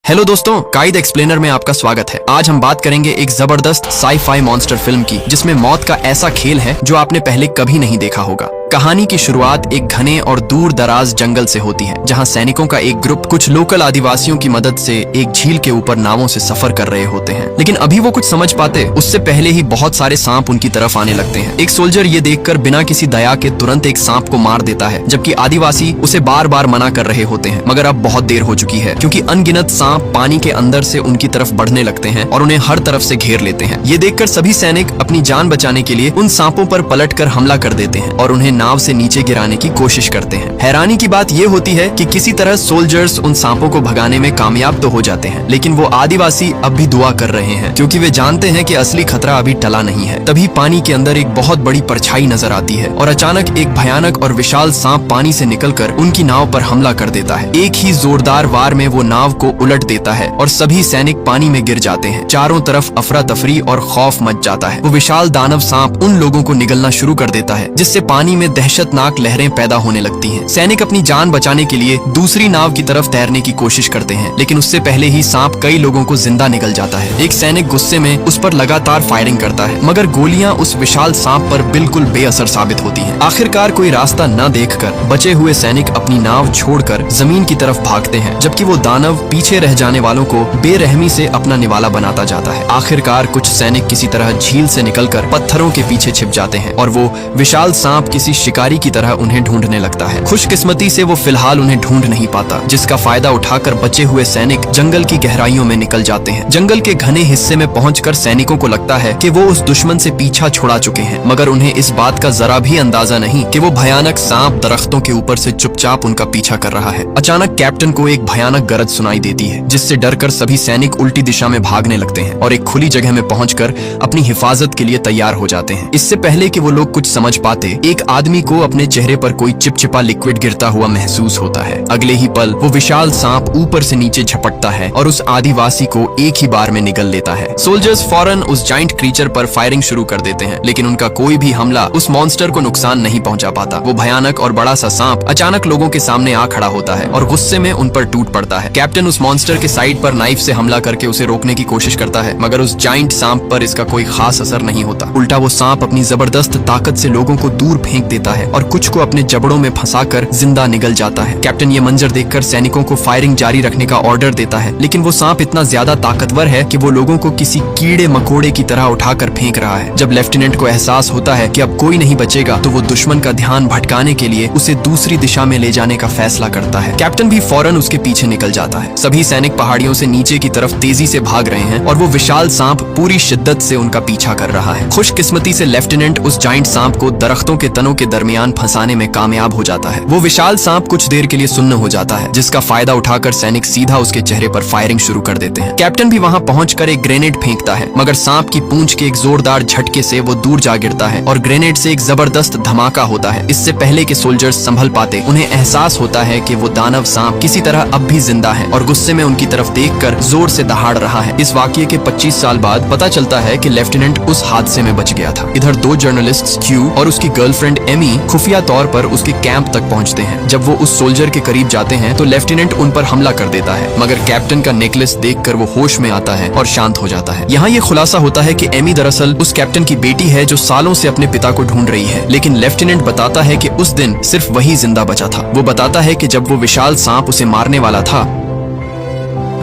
Hello दोस्तों, काइद explainer में आपका स्वागत है। आज हम बात करेंगे एक जबरदस्त साई-फाई मॉन्स्टर फिल्म की, जिसमें मौत का ऐसा खेल है जो आपने पहले कभी नहीं देखा होगा। कहानी की शुरुआत एक घने और दूर दराज जंगल से होती है, जहां सैनिकों का एक ग्रुप कुछ लोकल आदिवासियों की मदद से एक झील के ऊपर नावों से सफर कर रहे होते हैं। लेकिन अभी वो कुछ समझ पाते उससे पहले ही बहुत सारे सांप उनकी तरफ आने लगते हैं। एक सोल्जर ये देखकर बिना किसी दया के तुरंत एक सांप को मार देता है, जबकि आदिवासी उसे बार बार मना कर रहे होते हैं। मगर अब बहुत देर हो चुकी है, क्योंकि अनगिनत सांप पानी के अंदर से उनकी तरफ बढ़ने लगते हैं और उन्हें हर तरफ से घेर लेते हैं। ये देखकर सभी सैनिक अपनी जान बचाने के लिए उन सांपों पर पलटकर हमला कर देते हैं और उन्हें नाव से नीचे गिराने की कोशिश करते हैं। हैरानी की बात ये होती है कि किसी तरह सोल्जर्स उन सांपों को भगाने में कामयाब तो हो जाते हैं, लेकिन वो आदिवासी अब भी दुआ कर रहे हैं, क्योंकि वे जानते हैं कि असली खतरा अभी टला नहीं है। तभी पानी के अंदर एक बहुत बड़ी परछाई नजर आती है और अचानक एक भयानक और विशाल सांप पानी से निकलकर उनकी नाव पर हमला कर देता है। एक ही जोरदार वार में वो नाव को उलट देता है और सभी सैनिक पानी में गिर जाते हैं। चारों तरफ अफरा तफरी और खौफ मच जाता है। वो विशाल दानव सांप उन लोगों को निगलना शुरू कर देता है, जिससे पानी में दहशतनाक लहरें पैदा होने लगती हैं। सैनिक अपनी जान बचाने के लिए दूसरी नाव की तरफ तैरने की कोशिश करते हैं, लेकिन उससे पहले ही सांप कई लोगों को जिंदा निगल जाता है। एक सैनिक गुस्से में उस पर लगातार फायरिंग करता है, मगर गोलियां उस विशाल सांप पर बिल्कुल बेअसर साबित होती हैं। आखिरकार कोई रास्ता न देखकर बचे हुए सैनिक अपनी नाव छोड़कर जमीन की तरफ भागते हैं, जबकि वो दानव पीछे रह जाने वालों को बेरहमी से अपना निवाला बनाता जाता है। आखिरकार कुछ सैनिक किसी तरह झील से निकलकर पत्थरों के पीछे छिप जाते हैं और वो विशाल सांप किसी शिकारी की तरह उन्हें ढूंढने लगता है। खुशकिस्मती से वो फिलहाल उन्हें ढूंढ नहीं पाता, जिसका फायदा उठाकर बचे हुए सैनिक जंगल की गहराइयों में निकल जाते हैं। जंगल के घने हिस्से में पहुंचकर सैनिकों को लगता है कि वो उस दुश्मन से पीछा छुड़ा चुके हैं, मगर उन्हें इस बात का जरा भी अंदाजा नहीं कि वो भयानक सांप दरख्तों के ऊपर से चुपचाप उनका पीछा कर रहा है। अचानक कैप्टन को एक भयानक गरज सुनाई देती है, जिससे डरकर सभी सैनिक उल्टी दिशा में भागने लगते हैं और एक खुली जगह में पहुंचकर अपनी हिफाजत के लिए तैयार हो जाते हैं। इससे पहले कि वो लोग कुछ समझ पाते, एक आदमी को अपने चेहरे पर कोई चिपचिपा लिक्विड गिरता हुआ महसूस होता है। अगले ही पल वो विशाल सांप ऊपर से नीचे झपटता है और उस आदिवासी को एक ही बार में निगल लेता है। सोल्जर्स फौरन उस जाइंट क्रीचर पर फायरिंग शुरू कर देते हैं, लेकिन उनका कोई भी हमला उस मॉन्स्टर को नुकसान नहीं पहुंचा पाता। वो भयानक और बड़ा सा सांप अचानक लोगों के सामने आ खड़ा होता है और गुस्से में उन पर टूट पड़ता है। कैप्टन उस मॉन्स्टर के साइड पर नाइफ से हमला करके उसे रोकने की कोशिश करता है, मगर उस जाइंट सांप पर इसका कोई खास असर नहीं होता। उल्टा वो सांप अपनी जबरदस्त ताकत से लोगों को दूर फेंक देता है और कुछ को अपने जबड़ों में फंसाकर जिंदा निगल जाता है। कैप्टन ये मंजर देखकर सैनिकों को फायरिंग जारी रखने का ऑर्डर देता है, लेकिन वो सांप इतना ज्यादा ताकतवर है कि वो लोगों को किसी कीड़े मकोड़े की तरह उठाकर फेंक रहा है। जब लेफ्टिनेंट को एहसास होता है कि अब कोई नहीं बचेगा, तो वो दुश्मन का ध्यान भटकाने के लिए उसे दूसरी दिशा में ले जाने का फैसला करता है। कैप्टन भी फौरन उसके पीछे निकल जाता है। सभी सैनिक पहाड़ियों से नीचे की तरफ तेजी से भाग रहे हैं और वो विशाल सांप पूरी शिद्दत से उनका पीछा कर रहा है। खुशकिस्मती से लेफ्टिनेंट उस जाइंट सांप को दरख्तों के तनों के दरमियान फंसाने में कामयाब हो जाता है। वो विशाल सांप कुछ देर के लिए सुन्न हो जाता है, जिसका फायदा उठाकर सैनिक सीधा उसके चेहरे पर फायरिंग शुरू कर देते हैं। कैप्टन भी वहां पहुंचकर एक ग्रेनेड फेंकता है, मगर सांप की पूंछ के एक जोरदार झटके से वो दूर जा गिरता है और ग्रेनेड से एक जबरदस्त धमाका होता है। इससे पहले के सोल्जर्स संभल पाते, उन्हें एहसास होता है कि वो दानव सांप किसी तरह अब भी जिंदा है और गुस्से में उनकी तरफ देखकर जोर से दहाड़ रहा है। इस वाकये के 25 साल बाद पता चलता है कि लेफ्टिनेंट उस हादसे में बच गया था। इधर दो जर्नलिस्ट क्यू और उसकी गर्लफ्रेंड एमी खुफिया तौर पर उसके कैंप तक पहुंचते हैं। जब वो उस सोल्जर के करीब जाते हैं तो लेफ्टिनेंट उन पर हमला कर देता है, मगर कैप्टन का नेकलेस देखकर वो होश में आता है और शांत हो जाता है। यहाँ ये खुलासा होता है कि एमी दरअसल उस कैप्टन की बेटी है जो सालों से अपने पिता को ढूंढ रही है, लेकिन लेफ्टिनेंट बताता है कि उस दिन सिर्फ वही जिंदा बचा था। वो बताता है कि जब वो विशाल सांप उसे मारने वाला था,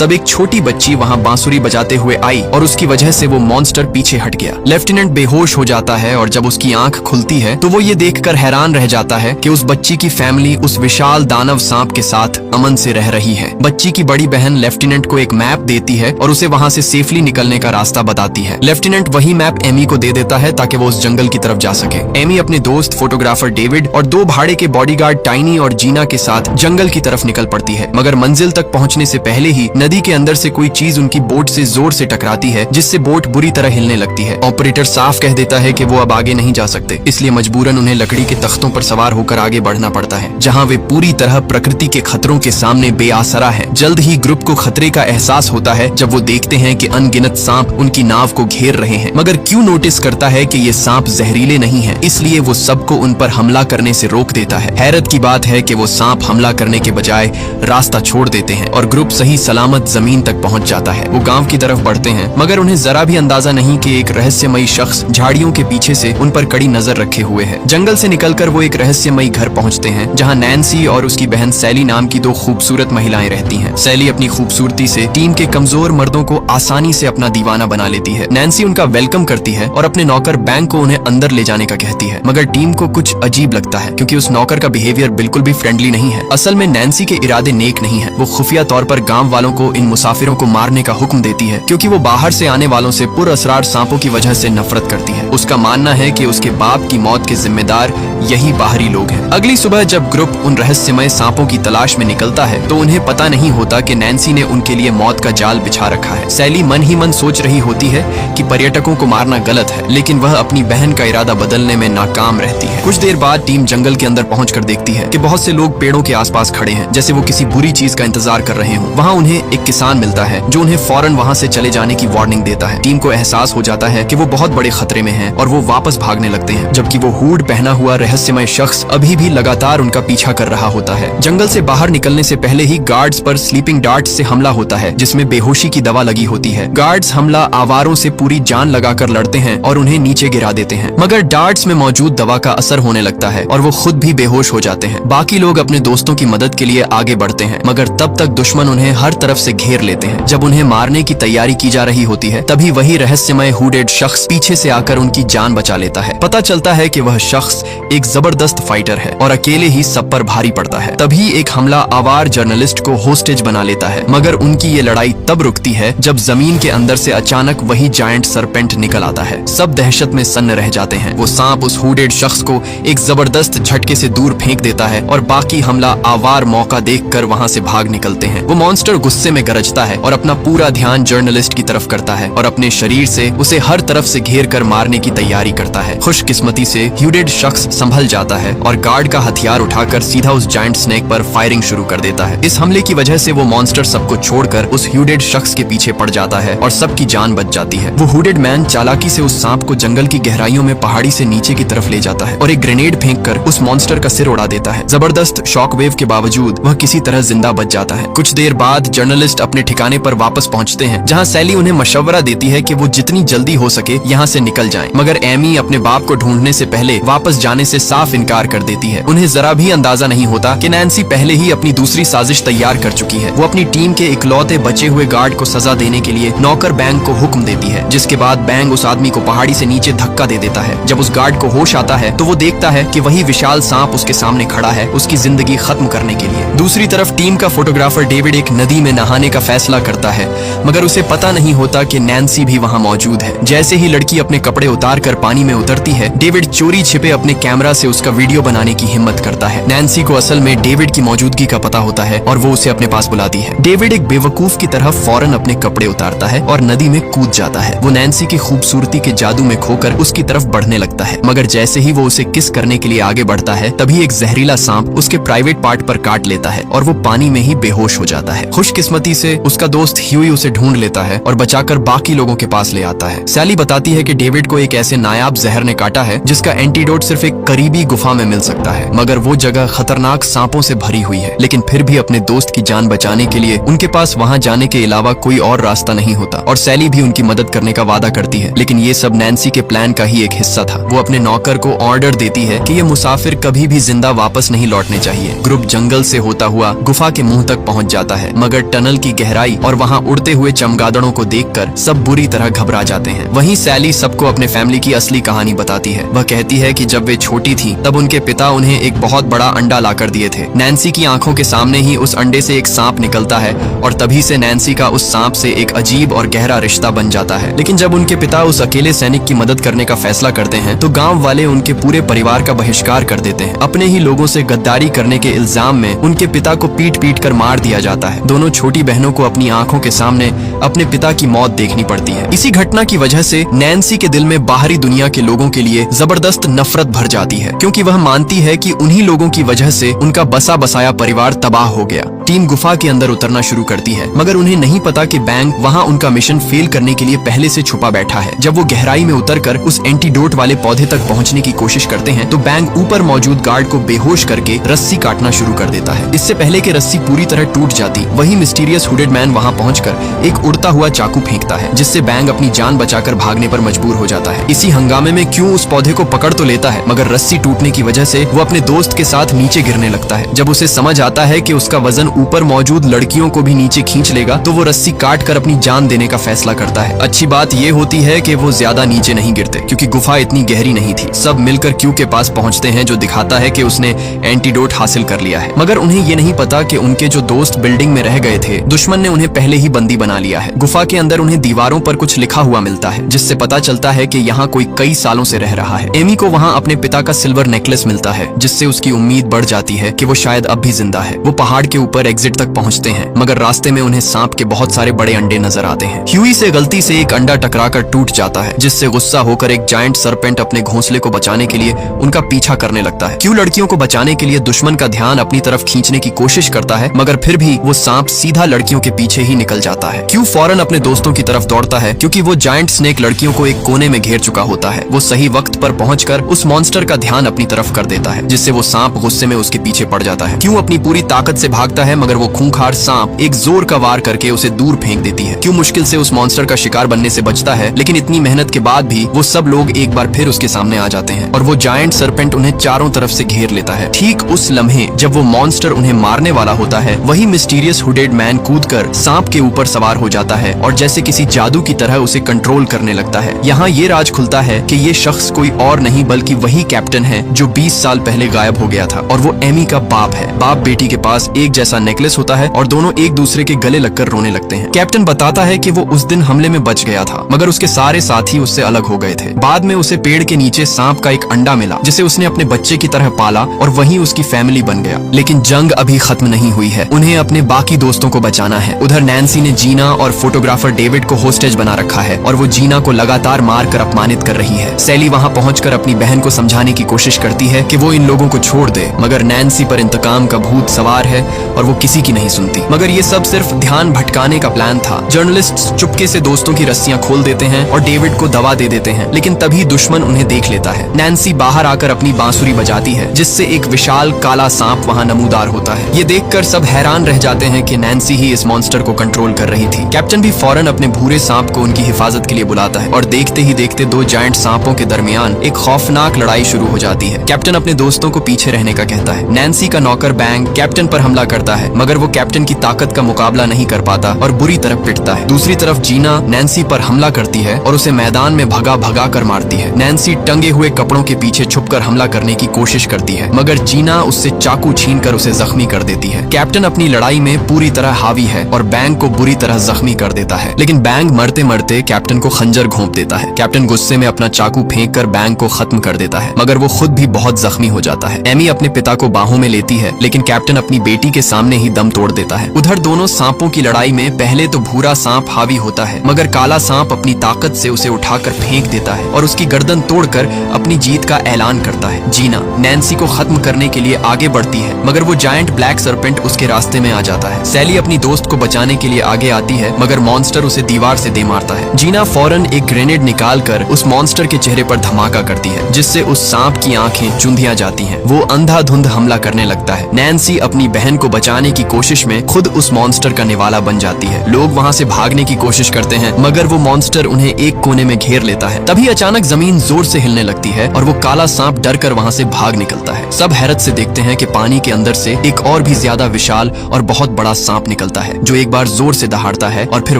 तब एक छोटी बच्ची वहां बांसुरी बजाते हुए आई और उसकी वजह से वो मॉन्स्टर पीछे हट गया। लेफ्टिनेंट बेहोश हो जाता है और जब उसकी आंख खुलती है तो वो ये देखकर हैरान रह जाता है कि उस बच्ची की फैमिली उस विशाल दानव सांप के साथ अमन से रह रही है। बच्ची की बड़ी बहन लेफ्टिनेंट को एक मैप देती है और उसे वहां से सेफली निकलने का रास्ता बताती है। लेफ्टिनेंट वही मैप एमी को दे देता है ताकि वो उस जंगल की तरफ जा सके। एमी अपने दोस्त फोटोग्राफर डेविड और दो भाड़े के बॉडीगार्ड टाइनी और जीना के साथ जंगल की तरफ निकल पड़ती है, मगर मंजिल तक पहुंचने से पहले ही नदी के अंदर से कोई चीज उनकी बोट से जोर से टकराती है, जिससे बोट बुरी तरह हिलने लगती है। ऑपरेटर साफ कह देता है कि वो अब आगे नहीं जा सकते, इसलिए मजबूरन उन्हें लकड़ी के तख्तों पर सवार होकर आगे बढ़ना पड़ता है, जहां वे पूरी तरह प्रकृति के खतरों के सामने बेआसरा है। जल्द ही ग्रुप को खतरे का एहसास होता है जब वो देखते हैं कि अनगिनत सांप उनकी नाव को घेर रहे हैं, मगर क्यों नोटिस करता है कि ये सांप जहरीले नहीं है, इसलिए वो सबको उन पर हमला करने से रोक देता है। हैरत की बात है कि वो सांप हमला करने के बजाय रास्ता छोड़ देते हैं और ग्रुप सही सलामत कीमत जमीन तक पहुंच जाता है। वो गांव की तरफ बढ़ते हैं, मगर उन्हें जरा भी अंदाजा नहीं कि एक रहस्यमयी शख्स झाड़ियों के पीछे से उन पर कड़ी नजर रखे हुए है। जंगल से निकलकर वो एक रहस्यमयी घर पहुंचते हैं, जहां नैन्सी और उसकी बहन सैली नाम की दो खूबसूरत महिलाएं रहती हैं। सैली अपनी खूबसूरती से टीम के कमजोर मर्दों को आसानी से अपना दीवाना बना लेती है। नैन्सी उनका वेलकम करती है और अपने नौकर बैंक को उन्हें अंदर ले जाने का कहती है, मगर टीम को कुछ अजीब लगता है क्योंकि उस नौकर का बिहेवियर बिल्कुल भी फ्रेंडली नहीं है। असल में नैन्सी के इरादे नेक नहीं है। वो खुफिया तौर पर गांव वालों को इन मुसाफिरों को मारने का हुक्म देती है क्योंकि वो बाहर से आने वालों से पुरअसरार सांपों की वजह से नफरत करती है। उसका मानना है कि उसके बाप की मौत के जिम्मेदार यही बाहरी लोग हैं। अगली सुबह जब ग्रुप उन रहस्यमय सांपों की तलाश में निकलता है तो उन्हें पता नहीं होता कि नैन्सी ने उनके लिए मौत का जाल बिछा रखा है। सैली मन ही मन सोच रही होती है कि पर्यटकों को मारना गलत है, लेकिन वह अपनी बहन का इरादा बदलने में नाकाम रहती है। कुछ देर बाद टीम जंगल के अंदर पहुंचकर देखती है कि बहुत से लोग पेड़ों के आसपास खड़े हैं, जैसे वो किसी बुरी चीज का इंतजार कर रहे हों। वहाँ उन्हें एक किसान मिलता है जो उन्हें फौरन वहाँ से चले जाने की वार्निंग देता है। टीम को एहसास हो जाता है कि वो बहुत बड़े खतरे में हैं और वो वापस भागने लगते हैं, जबकि वो हुड पहना हुआ रहस्यमय शख्स अभी भी लगातार उनका पीछा कर रहा होता है। जंगल से बाहर निकलने से पहले ही गार्ड्स पर स्लीपिंग डार्ट्स से हमला होता है, जिसमें बेहोशी की दवा लगी होती है। गार्ड्स हमला आवारों से पूरी जान लगाकर लड़ते हैं और उन्हें नीचे गिरा देते हैं, मगर डार्ट्स में मौजूद दवा का असर होने लगता है और वो खुद भी बेहोश हो जाते हैं। बाकी लोग अपने दोस्तों की मदद के लिए आगे बढ़ते हैं, मगर तब तक दुश्मन उन्हें हर तरफ से घेर लेते हैं। जब उन्हें मारने की तैयारी की जा रही होती है, तभी वही रहस्यमय हुडेड शख्स पीछे से आकर उनकी जान बचा लेता है। पता चलता है कि वह शख्स एक जबरदस्त फाइटर है और अकेले ही सब पर भारी पड़ता है। तभी एक हमला आवार जर्नलिस्ट को होस्टेज बना लेता है, मगर उनकी ये लड़ाई तब रुकती है जब जमीन के अंदर से अचानक वही जायंट सरपेंट निकल आता है। सब दहशत में सन्न रह जाते हैं। वो सांप उस हुडेड शख्स को एक जबरदस्त झटके से दूर फेंक देता है और बाकी हमला आवार मौका देखकर वहां से भाग निकलते हैं। वो मॉन्स्टर गुस्से में गरजता है और अपना पूरा ध्यान जर्नलिस्ट की तरफ करता है और अपने शरीर से उसे हर तरफ से घेर कर मारने की तैयारी करता है। खुशकिस्मती से ह्यूडेड शख्स संभल जाता है और गार्ड का हथियार उठाकर सीधा उस जायंट स्नेक पर फायरिंग शुरू कर देता है। इस हमले की वजह से वो मॉन्स्टर सबको छोड़कर उस ह्यूडेड शख्स के पीछे पड़ जाता है और सबकी जान बच जाती है। वो हुडेड मैन चालाकी से उस सांप को जंगल की गहराइयों में पहाड़ी से नीचे की तरफ ले जाता है और एक ग्रेनेड फेंककर उस मॉन्स्टर का सिर उड़ा देता है। जबरदस्त शॉक वेव के बावजूद वह किसी तरह जिंदा बच जाता है। कुछ देर बाद जर्नलिस्ट अपने ठिकाने पर वापस पहुंचते हैं, जहां सैली उन्हें मशवरा देती है कि वो जितनी जल्दी हो सके यहाँ से निकल जाएं। मगर एमी अपने बाप को ढूंढने से पहले वापस जाने से साफ इनकार कर देती है। उन्हें जरा भी अंदाजा नहीं होता कि नैन्सी पहले ही अपनी दूसरी साजिश तैयार कर चुकी है। वो अपनी टीम के इकलौते बचे हुए गार्ड को सजा देने के लिए नौकर बैंग को हुक्म देती है, जिसके बाद बैंग उस आदमी को पहाड़ी से नीचे धक्का दे देता है। जब उस गार्ड को होश आता है तो वो देखता है कि वही विशाल सांप उसके सामने खड़ा है, उसकी जिंदगी खत्म करने के लिए। दूसरी तरफ टीम का फोटोग्राफर डेविड एक नदी में नहाने का फैसला करता है, मगर उसे पता नहीं होता कि नैन्सी भी वहाँ मौजूद है। जैसे ही लड़की अपने कपड़े उतार कर पानी में उतरती है, डेविड चोरी छिपे अपने कैमरा से उसका वीडियो बनाने की हिम्मत करता है। नैन्सी को असल में डेविड की मौजूदगी का पता होता है और वो उसे अपने पास बुलाती है। डेविड एक बेवकूफ की तरह फौरन अपने कपड़े उतारता है और नदी में कूद जाता है। वो नैन्सी की खूबसूरती के जादू में खोकर उसकी तरफ बढ़ने लगता है, मगर जैसे ही वो उसे किस करने के लिए आगे बढ़ता है, तभी एक जहरीला सांप उसके प्राइवेट पार्ट पर काट लेता है और वो पानी में ही बेहोश हो जाता है। खुशकिस्मती से उसका दोस्त ह्यूई उसे ढूंढ लेता है और बचाकर बाकी लोगों के पास ले आता है। सैली बताती है कि डेविड को एक ऐसे नायाब जहर ने काटा है जिसका एंटीडोट सिर्फ एक करीबी गुफा में मिल सकता है, मगर वो जगह खतरनाक सांपों से भरी हुई है। लेकिन फिर भी अपने दोस्त की जान बचाने के लिए उनके पास वहाँ जाने के अलावा कोई और रास्ता नहीं होता और सैली भी उनकी मदद करने का वादा करती है। लेकिन ये सब नैन्सी के प्लान का ही एक हिस्सा था। वो अपने नौकर को ऑर्डर देती है कि ये मुसाफिर कभी भी जिंदा वापस नहीं लौटने चाहिए। ग्रुप जंगल से होता हुआ गुफा के मुंह तक पहुंच जाता है, मगर टनल की गहराई और वहाँ उड़ते हुए चमगादड़ों को देखकर सब बुरी तरह घबरा जाते हैं। वहीं सैली सबको अपने फैमिली की असली कहानी बताती है। वह कहती है कि जब वे छोटी थी तब उनके पिता उन्हें एक बहुत बड़ा अंडा लाकर दिए थे। नैन्सी की आंखों के सामने ही उस अंडे से एक सांप निकलता है और तभी से नैन्सी का उस सांप से एक अजीब और गहरा रिश्ता बन जाता है। लेकिन जब उनके पिता उस अकेले सैनिक की मदद करने का फैसला करते हैं तो गांव वाले उनके पूरे परिवार का बहिष्कार कर देते हैं। अपने ही लोगों से गद्दारी करने के इल्जाम में उनके पिता को पीट पीट कर मार दिया जाता है। दोनों छोटी बहनों को अपनी आंखों के सामने अपने पिता की मौत देखनी पड़ती है। इसी घटना की वजह से नैन्सी के दिल में बाहरी दुनिया के लोगों के लिए जबरदस्त नफरत भर जाती है, क्योंकि वह मानती है कि उन्हीं लोगों की वजह से उनका बसा बसाया परिवार तबाह हो गया। टीम गुफा के अंदर उतरना शुरू करती है, मगर उन्हें नहीं पता कि बैंग वहाँ उनका मिशन फेल करने के लिए पहले से छुपा बैठा है। जब वो गहराई में उतरकर उस एंटीडोट वाले पौधे तक पहुँचने की कोशिश करते हैं तो बैंग ऊपर मौजूद गार्ड को बेहोश करके रस्सी काटना शुरू कर देता है। इससे पहले कि रस्सी पूरी तरह टूट जाती, वही मिस्टीरियस हुडेड मैन वहाँ पहुंचकर एक उड़ता हुआ चाकू फेंकता है, जिससे बैंग अपनी जान बचाकर भागने पर मजबूर हो जाता है। इसी हंगामे में क्यों उस पौधे को पकड़ तो लेता है, मगर रस्सी टूटने की वजह से वो अपने दोस्त के साथ नीचे गिरने लगता है। जब उसे समझ आता है कि उसका वजन ऊपर मौजूद लड़कियों को भी नीचे खींच लेगा, तो वो रस्सी काट कर अपनी जान देने का फैसला करता है। अच्छी बात ये होती है कि वो ज्यादा नीचे नहीं गिरते, क्योंकि गुफा इतनी गहरी नहीं थी। सब मिलकर क्यू के पास पहुंचते हैं, जो दिखाता है कि उसने एंटीडोट हासिल कर लिया है। मगर उन्हें ये नहीं पता कि उनके जो दोस्त बिल्डिंग में रह गए थे, दुश्मन ने उन्हें पहले ही बंदी बना लिया है। गुफा के अंदर उन्हें दीवारों पर कुछ लिखा हुआ मिलता है, जिससे पता चलता है कि यहाँ कोई कई सालों से रह रहा है। एमी को वहाँ अपने पिता का सिल्वर नेकलेस मिलता है, जिससे उसकी उम्मीद बढ़ जाती है कि वो शायद अब भी जिंदा है। वो पहाड़ के ऊपर एग्जिट तक पहुँचते हैं, मगर रास्ते में उन्हें सांप के बहुत सारे बड़े अंडे नजर आते हैं। ह्यूई से गलती से एक अंडा टकराकर टूट जाता है, जिससे गुस्सा होकर एक जायंट सरपेंट अपने घोंसले को बचाने के लिए उनका पीछा करने लगता है। क्यू लड़कियों को बचाने के लिए दुश्मन का ध्यान अपनी तरफ खींचने की कोशिश करता है, मगर फिर भी वो सांप सीधा लड़कियों के पीछे ही निकल जाता है। क्यू फौरन अपने दोस्तों की तरफ दौड़ता है, क्योंकि वो जायंट स्नेक लड़कियों को एक कोने में घेर चुका होता है। वो सही वक्त पर पहुंचकर उस मॉन्स्टर का ध्यान अपनी तरफ कर देता है, जिससे वो सांप गुस्से में उसके पीछे पड़ जाता है। क्यू अपनी पूरी ताकत से भागता है, मगर वो खूंखार सांप एक जोर का वार करके उसे दूर फेंक देती है। क्यू मुश्किल से उस मॉन्स्टर का शिकार बनने से बचता है, लेकिन इतनी मेहनत के बाद भी वो सब लोग एक बार फिर उसके सामने आ जाते हैं और वो जायंट सरपेंट उन्हें चारों तरफ से घेर लेता है। ठीक उस लम्हे जब वो मॉन्स्टर उन्हें मारने वाला होता है, वही मिस्टीरियस हुडेड मैन कूदकर सांप के ऊपर सवार हो जाता है और जैसे किसी जादू की तरह उसे कंट्रोल करने लगता है। यहाँ ये राज खुलता है कि ये शख्स कोई और नहीं बल्कि वही कैप्टन है जो 20 साल पहले गायब हो गया था, और वो एमी का बाप है। बाप बेटी के पास एक जैसा नेकलेस होता है और दोनों एक दूसरे के गले लगकर रोने लगते हैं। कैप्टन बताता है कि वो उस दिन हमले में बच गया था, मगर उसके सारे साथी उससे अलग हो गए थे। बाद में उसे पेड़ के नीचे सांप का एक अंडा मिला, जिसे उसने अपने बच्चे की तरह पाला और वहीं उसकी फैमिली बन गया। लेकिन जंग अभी खत्म नहीं हुई है, उन्हें अपने बाकी दोस्तों को बचाना है। उधर नैन्सी ने जीना और फोटोग्राफर डेविड को होस्टेज बना रखा है और वो जीना को लगातार मार कर अपमानित कर रही है। सैली वहाँ पहुंचकर अपनी बहन को समझाने की कोशिश करती है कि वो इन लोगों को छोड़ दे, मगर नैन्सी पर इंतकाम का भूत सवार है और वो किसी की नहीं सुनती। मगर ये सब सिर्फ ध्यान भटकाने का प्लान था। जर्नलिस्ट चुपके से दोस्तों की रस्सियां खोल देते हैं और डेविड को दवा दे देते हैं, लेकिन तभी दुश्मन उन्हें देख लेता है। नैन्सी बाहर आकर अपनी बांसुरी बजाती है, जिससे एक विशाल काला सांप वहाँ नमूदार होता है। ये देखकर सब हैरान रह जाते हैं कि नैन्सी ही इस मॉन्स्टर को कंट्रोल कर रही थी। कैप्टन भी फौरन अपने भूरे सांप को उनकी हिफाजत के लिए बुलाता है और देखते ही देखते दो जायंट सांपों के दरमियान एक खौफनाक लड़ाई शुरू हो जाती है। कैप्टन अपने दोस्तों को पीछे रहने का कहता है। नैन्सी का नौकर बैंग कैप्टन पर हमला करता है, मगर वो कैप्टन की ताकत का मुकाबला नहीं कर पाता और बुरी तरह पिटता है। दूसरी तरफ जीना नैन्सी पर हमला करती है और उसे मैदान में भगा कर मारती है। नैन्सी टंगे हुए कपड़ों के पीछे छुपकर हमला करने की कोशिश करती है, मगर जीना उससे चाकू छीनकर उसे जख्मी कर देती है। कैप्टन अपनी लड़ाई में पूरी तरह हावी है और बैंग को बुरी तरह जख्मी कर देता है, लेकिन बैंग मरते मरते कैप्टन को खंजर घोंप देता है। कैप्टन गुस्से में अपना चाकू फेंक कर बैंग को खत्म कर देता है, मगर वो खुद भी बहुत जख्मी हो जाता है। एमी अपने पिता को बाहों में लेती है, लेकिन कैप्टन अपनी बेटी के सामने ही दम तोड़ देता है। उधर दोनों सांपों की लड़ाई में पहले तो भूरा सांप हावी होता है, मगर काला सांप अपनी ताकत से उसे उठाकर फेंक देता है और उसकी गर्दन तोड़कर अपनी जीत का ऐलान करता है। जीना नैन्सी को खत्म करने के लिए आगे बढ़ती है, मगर वो जायंट ब्लैक सरपेंट उसके रास्ते में आ जाता है। सैली अपनी दोस्त को बचाने के लिए आगे आती है, मगर मॉन्स्टर उसे दीवार से दे मारता है। जीना फौरन एक ग्रेनेड निकालकर उस मॉन्स्टर के चेहरे पर धमाका करती है, जिससे उस सांप की आंखें चुंधिया जाती हैं। वो अंधाधुंध हमला करने लगता है। नैन्सी अपनी बहन को बचाने की कोशिश में खुद उस मॉन्स्टर का निवाला बन जाती है। लोग वहाँ से भागने की कोशिश करते हैं, मगर वो मॉन्स्टर उन्हें एक कोने में घेर लेता है। तभी अचानक जमीन जोर से हिलने लगती है और वो काला सांप डर कर वहाँ से भाग निकलता है। सब हैरत से देखते हैं कि पानी के अंदर से एक और भी ज्यादा विशाल और बहुत बड़ा सांप निकलता है, जो एक बार जोर से दहाड़ता है और फिर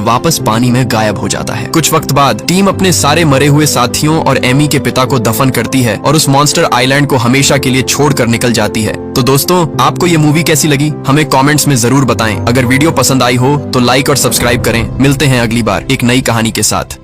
वापस पानी में गायब हो जाता है। कुछ वक्त बाद टीम अपने सारे मरे हुए साथियों और एमी के पिता को दफन करती है और उस मॉन्स्टर आइलैंड को हमेशा के लिए छोड़कर निकल जाती है। तो दोस्तों, आपको ये मूवी कैसी लगी हमें कमेंट्स में जरूर बताएं। अगर वीडियो पसंद आई हो तो लाइक और सब्सक्राइब करें। मिलते हैं अगली बार एक नई कहानी के साथ।